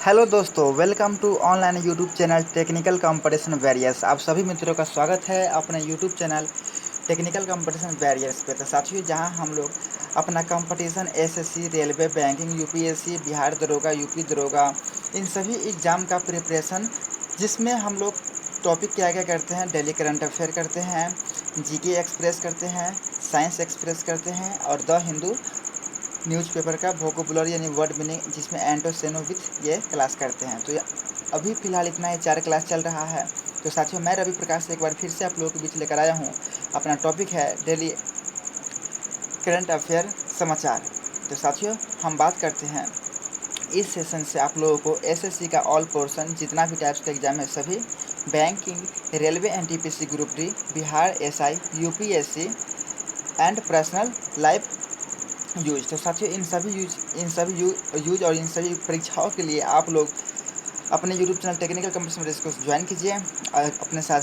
Hello दोस्तों, welcome to online YouTube channel technical competition warriors. आप सभी मित्रों का स्वागत है अपने YouTube channel technical competition warriors पे। तो साथियों, जहां हम लोग अपना competition SSC, railway, banking, UPSC, Bihar दरोगा, यूपी दरोगा, इन सभी एग्ज़ाम का प्रिपरेशन, जिसमें हम लोग टॉपिक क्या क्या करते हैं, डेली करंट अफेयर करते हैं, जीके एक्सप्रेस करते हैं, साइंस एक्सप्रेस करते हैं और द हिंदू न्यूज़पेपर का वोकैबुलरी यानी वर्ड मीनिंग, जिसमें एंटोसेनो विथ ये क्लास करते हैं। तो ये अभी फ़िलहाल इतना ही 4 क्लास चल रहा है। तो साथियों, मैं रवि प्रकाश एक बार फिर से आप लोगों के बीच लेकर आया हूँ। अपना टॉपिक है डेली करंट अफेयर समाचार। तो साथियों, हम बात करते हैं इस सेशन से आप लोगों को एसएससी का ऑल पोर्शन, जितना भी टाइप्स का एग्जाम है सभी, banking, railway NTPC group D, Bihar SI, UPSC and personal life use. तो साथियों, इन सभी यूज और इन सभी परीक्षाओं के लिए आप लोग अपने YouTube channel technical competition race को ज्वाइन कीजिए और अपने साथ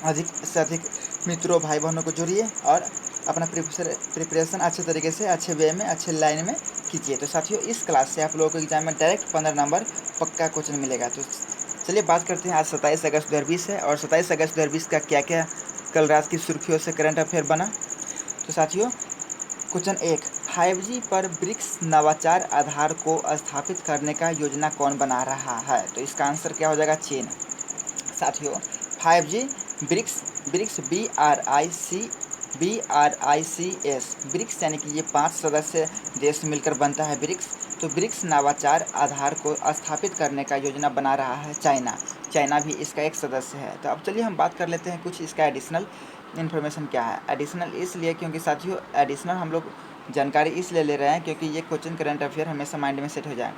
अधिक से अधिक मित्रों, भाई बहनों को जोड़िए और अपना प्रिपरेशन अच्छे तरीके से, अच्छे वे में, अच्छे लाइन में कीजिए। तो साथियों, इस क्लास से आप लोगों को एग्जाम में डायरेक्ट 15 नंबर पक्का क्वेश्चन मिलेगा। तो चलिए बात करते हैं। आज 27 अगस्त 2020 है और 27 अगस्त 2020 का क्या क्या कल रात की सुर्खियों से करंट अफेयर बना। तो साथियों, क्वेश्चन 1, 5G पर ब्रिक्स नवाचार आधार को स्थापित करने का योजना कौन बना रहा है? तो इसका आंसर क्या हो जाएगा? चीन। साथियों, 5G BRICS BRICS BRICS BRICS यानी कि ये 5 सदस्य देश मिलकर बनता है ब्रिक्स। तो ब्रिक्स नवाचार आधार को स्थापित करने का योजना बना रहा है चाइना। चाइना भी इसका एक सदस्य है। तो अब चलिए हम बात कर लेते हैं कुछ इसका एडिशनल इन्फॉर्मेशन क्या है। एडिशनल इसलिए क्योंकि साथियों, एडिशनल हम लोग जानकारी इसलिए ले रहे हैं क्योंकि ये क्वेश्चन करंट अफेयर हमेशा माइंड में सेट हो जाए।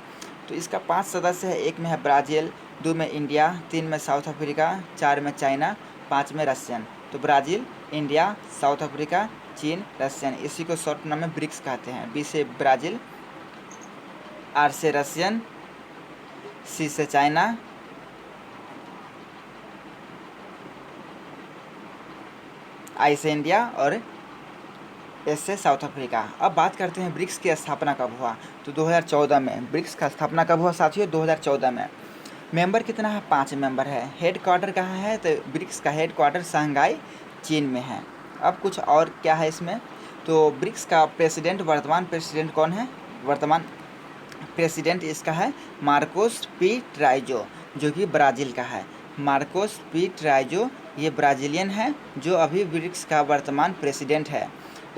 तो इसका 5 सदस्य है। एक में है ब्राज़ील, 2 में इंडिया, 3 में साउथ अफ्रीका, 4 में चाइना, 5 में रशियन। तो ब्राज़ील, इंडिया, साउथ अफ्रीका, चीन, रशियन, इसी को शॉर्ट नाम में ब्रिक्स कहते हैं। बी से ब्राज़ील, आर से रशियन, सी से चाइना, आई से इंडिया और एस से साउथ अफ्रीका। अब बात करते हैं ब्रिक्स की स्थापना कब हुआ। तो 2014 में ब्रिक्स का स्थापना कब हुआ साथियों? 2014 में। मेंबर कितना है? 5 मेंबर है। हेड क्वार्टर कहाँ है? तो ब्रिक्स का हेड क्वार्टर शंघाई, चीन में है। अब कुछ और क्या है इसमें, तो ब्रिक्स का प्रेसिडेंट, वर्तमान प्रेसिडेंट कौन है? वर्तमान प्रेसिडेंट इसका है मार्कोस पी ट्राइजो, जो कि ब्राज़ील का है। मार्कोस पी ट्राइजो ये ब्राज़ीलियन है जो अभी ब्रिक्स का वर्तमान प्रेसिडेंट है।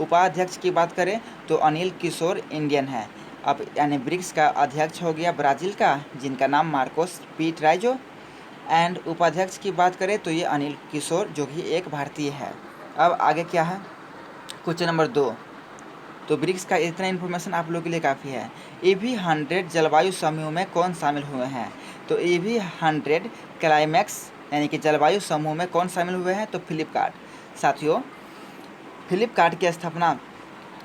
उपाध्यक्ष की बात करें तो अनिल किशोर इंडियन है। अब यानी ब्रिक्स का अध्यक्ष हो गया ब्राज़ील का, जिनका नाम मार्कोस पी ट्राइजो, एंड उपाध्यक्ष की बात करें तो ये अनिल किशोर, जो कि एक भारतीय है। अब आगे क्या है, क्वेश्चन नंबर 2। तो ब्रिक्स का इतना इन्फॉर्मेशन आप लोगों के लिए काफ़ी है। EV100 जलवायु समूह में कौन शामिल हुए हैं? तो EV100 क्लाइमैक्स यानी कि जलवायु समूह में कौन शामिल हुए हैं? तो फ्लिपकार्ट। साथियों, फ्लिपकार्ट की स्थापना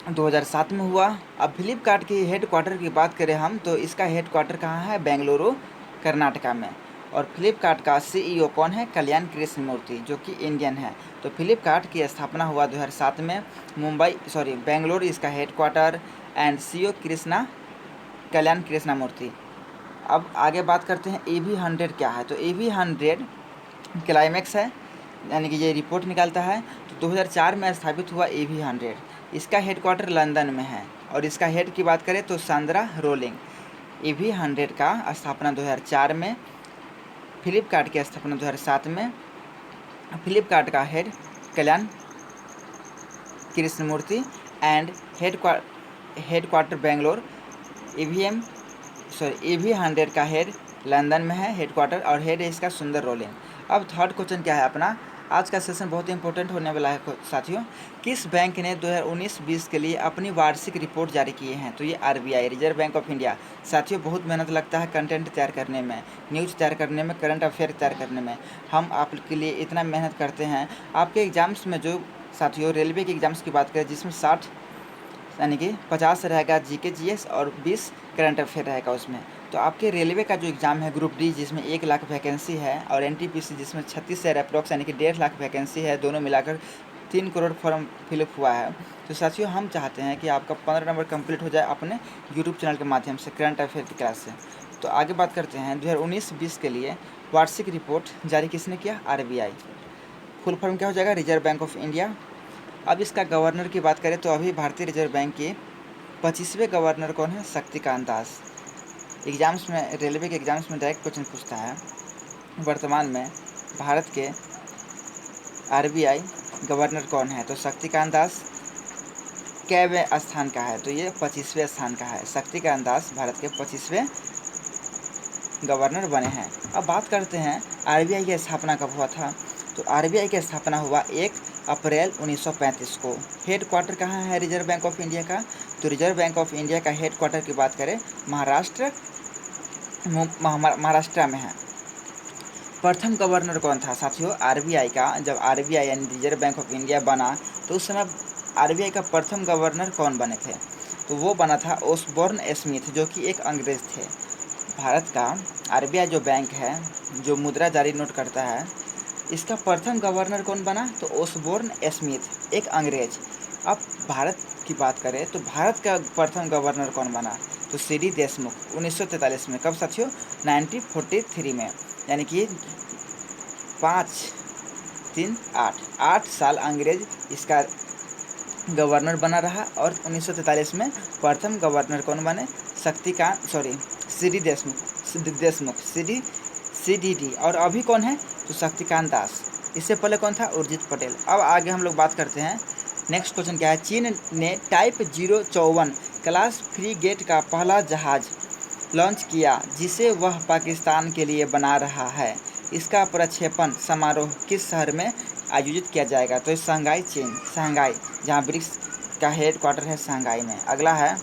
2007 में हुआ। अब फ्लिपकार्ट की हेड क्वार्टर की बात करें हम, तो इसका हेड क्वार्टर कहाँ है? बेंगलुरु, कर्नाटका में। और फ्लिपकार्ट का CEO कौन है? कल्याण कृष्णमूर्ति, जो कि इंडियन है। तो फ्लिपकार्ट की स्थापना हुआ 2007 में। बेंगलुरु इसका हेड क्वार्टर, एंड CEO कल्याण कृष्णमूर्ति। अब आगे बात करते हैं EV100 क्या है। तो EV100 क्लाइमैक्स है, यानी कि ये रिपोर्ट निकालता है। तो 2004 में स्थापित हुआ EV100। इसका हेड क्वार्टर लंदन में है और इसका हेड की बात करें तो सांद्रा रोलिंग। EV100 का स्थापना 2004 में, फ्लिपकार्ट की स्थापना 2007 में। फ्लिपकार्ट का head Kalyan Krishnamurthy and headquarter Bangalore. EV100 का हेड लंदन में है हेड क्वार्टर, और हेड है इसका सुंदर रोलिंग। अब थर्ड क्वेश्चन क्या है अपना, आज का सेशन बहुत इंपॉर्टेंट होने वाला है साथियों। किस बैंक ने 2019-20 के लिए अपनी वार्षिक रिपोर्ट जारी किए हैं? तो ये RBI, reserve bank of India. साथियों, बहुत मेहनत लगता है कंटेंट तैयार करने में, न्यूज़ तैयार करने में, करंट अफेयर तैयार करने में। हम आपके लिए इतना मेहनत करते हैं। आपके एग्ज़ाम्स में जो साथियों, रेलवे के एग्ज़ाम्स की बात करें जिसमें 60 यानी कि 50 रहेगा GK GS और 20 करंट अफेयर रहेगा उसमें। तो आपके रेलवे का जो एग्ज़ाम है ग्रुप डी, जिसमें 1 लाख वैकेंसी है, और NTPC जिसमें 36 है अप्रॉक्स, यानी कि 1.5 लाख वैकेंसी है, दोनों मिलाकर 3 करोड़ फॉर्म फिलअप हुआ है। तो साथियों, हम चाहते हैं कि आपका 15 नंबर कंप्लीट हो जाए अपने यूट्यूब चैनल के माध्यम से, करंट अफेयर की क्लास से। तो आगे बात करते हैं 2019-20 के लिए वार्षिक रिपोर्ट जारी किसने किया? RBI। फुल फॉर्म क्या हो जाएगा? Reserve bank of India. अब इसका गवर्नर की बात करें तो अभी भारतीय रिजर्व बैंक के 25वें गवर्नर कौन है? शक्तिकांत दास। एग्जाम्स में, रेलवे के एग्जाम्स में डायरेक्ट क्वेश्चन पूछता है, वर्तमान में भारत के RBI गवर्नर कौन है? तो शक्तिकांत दास कैवें स्थान का है? तो ये 25वें स्थान का है। शक्तिकांत दास भारत के 25वें गवर्नर बने हैं। अब बात करते हैं RBI की स्थापना कब हुआ था? तो RBI की स्थापना हुआ 1 अप्रैल 1935 को। हेड क्वार्टर कहाँ है रिजर्व बैंक ऑफ इंडिया का? तो रिजर्व बैंक ऑफ इंडिया का हेड क्वार्टर की बात करें महाराष्ट्र में है। प्रथम गवर्नर कौन था साथियों RBI का? जब RBI यानी रिजर्व बैंक ऑफ इंडिया बना तो उस समय RBI का प्रथम गवर्नर कौन बने थे? तो वो बना था ओसबोर्न स्मिथ, जो कि एक अंग्रेज थे। भारत का RBI जो बैंक है, जो मुद्रा जारी नोट करता है, इसका प्रथम गवर्नर कौन बना? तो ओसबोर्न स्मिथ, एक अंग्रेज। अब भारत की बात करें तो भारत का प्रथम गवर्नर कौन बना? तो CD देशमुख 1943 में। कब साथियों? 1943 में, यानी कि 5-3-8 साल अंग्रेज इसका गवर्नर बना रहा। और 1943 में प्रथम गवर्नर कौन बने? CD Deshmukh CDD। और अभी कौन है? तो शक्तिकांत दास। इससे पहले कौन था? उर्जित पटेल। अब आगे हम लोग बात करते हैं, नेक्स्ट क्वेश्चन क्या है? चीन ने टाइप 054 क्लास फ्रीगेट का पहला जहाज लॉन्च किया, जिसे वह पाकिस्तान के लिए बना रहा है। इसका प्रक्षेपण समारोह किस शहर में आयोजित किया जाएगा? तो शंघाई, जहां ब्रिक्स का हेड क्वार्टर है शंघाई में। अगला है,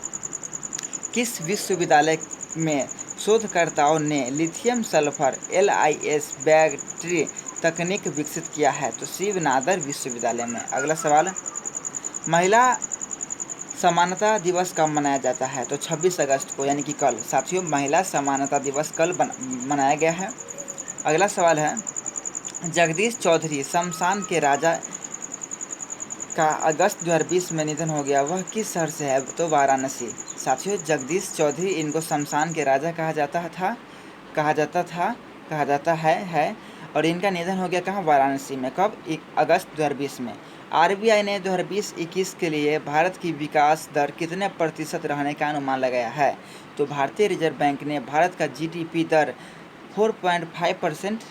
किस विश्वविद्यालय में शोधकर्ताओं ने लिथियम सल्फर LiS बैटरी तकनीक विकसित किया है? तो शिव नादर विश्वविद्यालय में। अगला सवाल, महिला समानता दिवस कब मनाया जाता है? तो 26 अगस्त को, यानी कि कल। साथियों, महिला समानता दिवस कल मनाया गया है। अगला सवाल है, जगदीश चौधरी शमशान के राजा का अगस्त 2020 में निधन हो गया, वह किस शहर से है? तो वाराणसी। साथियों, जगदीश चौधरी, इनको शमशान के राजा कहा जाता है। और इनका निधन हो गया कहाँ? वाराणसी में। कब? अगस्त 2020 में। RBI ने 2020-21 के लिए भारत की विकास दर कितने प्रतिशत रहने का अनुमान लगाया है? तो भारतीय रिजर्व बैंक ने भारत का GDP दर 4.5%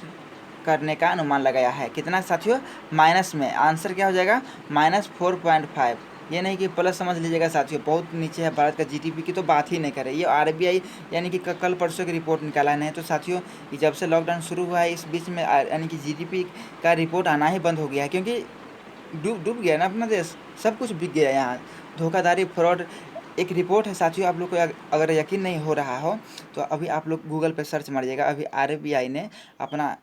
करने का अनुमान लगाया है। कितना साथियों? माइनस में। आंसर क्या हो जाएगा? -4.5। ये नहीं कि प्लस समझ लीजिएगा साथियों, बहुत नीचे है भारत का GDP की तो बात ही नहीं करे। ये RBI यानी कि कल परसों की रिपोर्ट निकाला नहीं। तो साथियों, जब से लॉकडाउन शुरू हुआ है, इस बीच में यानी कि GDP का रिपोर्ट आना ही बंद हो गया है, क्योंकि डूब गया ना अपना देश, सब कुछ बिक गया यहाँ। धोखाधड़ी, फ्रॉड। एक रिपोर्ट है साथियों, आप लोग को अगर यकीन नहीं हो रहा हो तो अभी आप लोग गूगल पे सर्च मारिएगा। अभी RBI ने अपना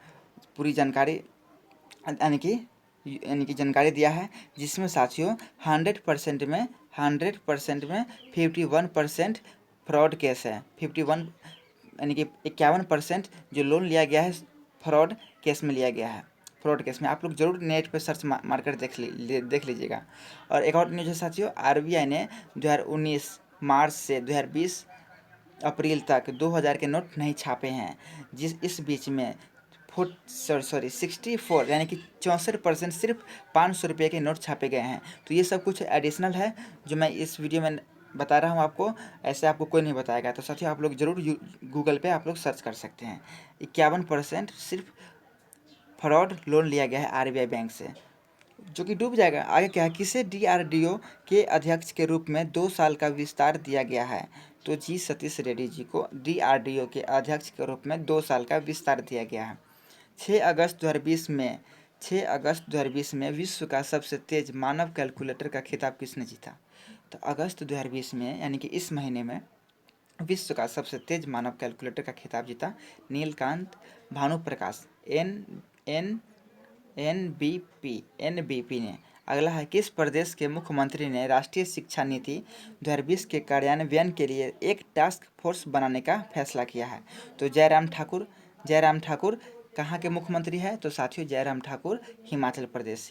पूरी जानकारी यानी कि जानकारी दिया है, जिसमें साथियों 100% में 51% फ्रॉड केस है। 51 यानी कि 51% जो लोन लिया गया है फ्रॉड केस में लिया गया है। फ्रॉड केस में आप लोग जरूर नेट पे सर्च मार कर देख लीजिएगा। और एक और न्यूज़ है साथियों, RBI ने 2019 मार्च से 2020 अप्रैल तक 2000 के नोट नहीं छापे हैं। इस बीच में 64 यानी कि 64% सिर्फ 500 रुपये के नोट छापे गए हैं। तो ये सब कुछ एडिशनल है जो मैं इस वीडियो में बता रहा हूँ आपको, ऐसे आपको कोई नहीं बताएगा। तो साथियों, आप लोग जरूर गूगल पे आप लोग सर्च कर सकते हैं। 51% सिर्फ फ्रॉड लोन लिया गया है RBI बैंक से, जो कि डूब जाएगा। आगे क्या है, किसे DRDO के अध्यक्ष के रूप में 2 साल का विस्तार दिया गया है? तो G सतीश रेड्डी जी को DRDO के अध्यक्ष के रूप में 2 साल का विस्तार दिया गया है। 6 अगस्त 2020 में विश्व का सबसे तेज मानव कैलकुलेटर का खिताब किसने जीता? तो अगस्त 2020 में, यानी कि इस महीने में, विश्व का सबसे तेज मानव कैलकुलेटर का खिताब जीता नीलकांत भानुप्रकाश NBP ने। अगला है, किस प्रदेश के मुख्यमंत्री ने राष्ट्रीय शिक्षा नीति 2020 के कार्यान्वयन के लिए एक टास्क फोर्स बनाने का फैसला किया है? तो जयराम ठाकुर कहाँ के मुख्यमंत्री है? तो साथियों, जयराम ठाकुर हिमाचल प्रदेश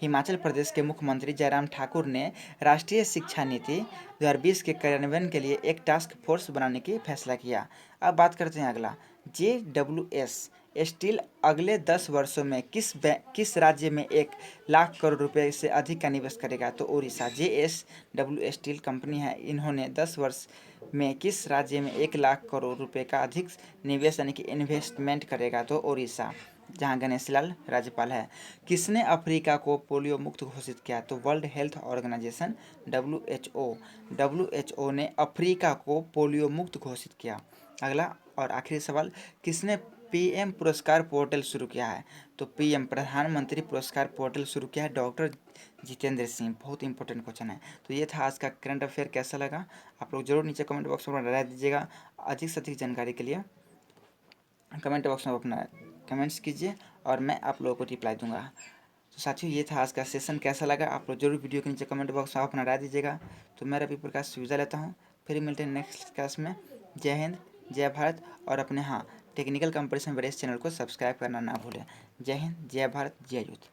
हिमाचल प्रदेश के मुख्यमंत्री जयराम ठाकुर ने राष्ट्रीय शिक्षा नीति 2020 के कार्यान्वयन के लिए एक टास्क फोर्स बनाने की फैसला किया। अब बात करते हैं अगला, JWS स्टील अगले 10 वर्षों में किस राज्य में 1 लाख करोड़ रुपए से अधिक का निवेश करेगा? तो उड़ीसा। JSW स्टील कंपनी है, इन्होंने 10 वर्ष में किस राज्य में 1 लाख करोड़ रुपए का अधिक निवेश यानी कि इन्वेस्टमेंट करेगा? तो उड़ीसा, जहां गणेश लाल राज्यपाल है। किसने अफ्रीका को पोलियो मुक्त घोषित किया? तो वर्ल्ड हेल्थ ऑर्गेनाइजेशन WHO ने अफ्रीका को पोलियो मुक्त घोषित किया। अगला और आखिरी सवाल, किसने PM पुरस्कार पोर्टल शुरू किया है? तो PM प्रधानमंत्री पुरस्कार पोर्टल शुरू किया है डॉक्टर जितेंद्र सिंह। बहुत इंपॉर्टेंट क्वेश्चन है। तो ये था आज का करंट अफेयर। कैसा लगा आप लोग जरूर नीचे कमेंट बॉक्स में राय दीजिएगा। अधिक से अधिक जानकारी के लिए कमेंट बॉक्स में अपना कमेंट्स कीजिए और मैं आप लोगों को रिप्लाई दूंगा। तो साथियों, ये था आज का सेशन। कैसा लगा आप लोग जरूर वीडियो के नीचे कमेंट बॉक्स में अपना राय दीजिएगा। तो मैं रवि प्रकाश विदा लेता हूँ, फिर मिलते हैं नेक्स्ट क्लास में। जय हिंद, जय भारत। और अपने टेक्निकल कंपटीशन बेस चैनल को सब्सक्राइब करना ना भूलें। जय हिंद, जय भारत, जय यूथ।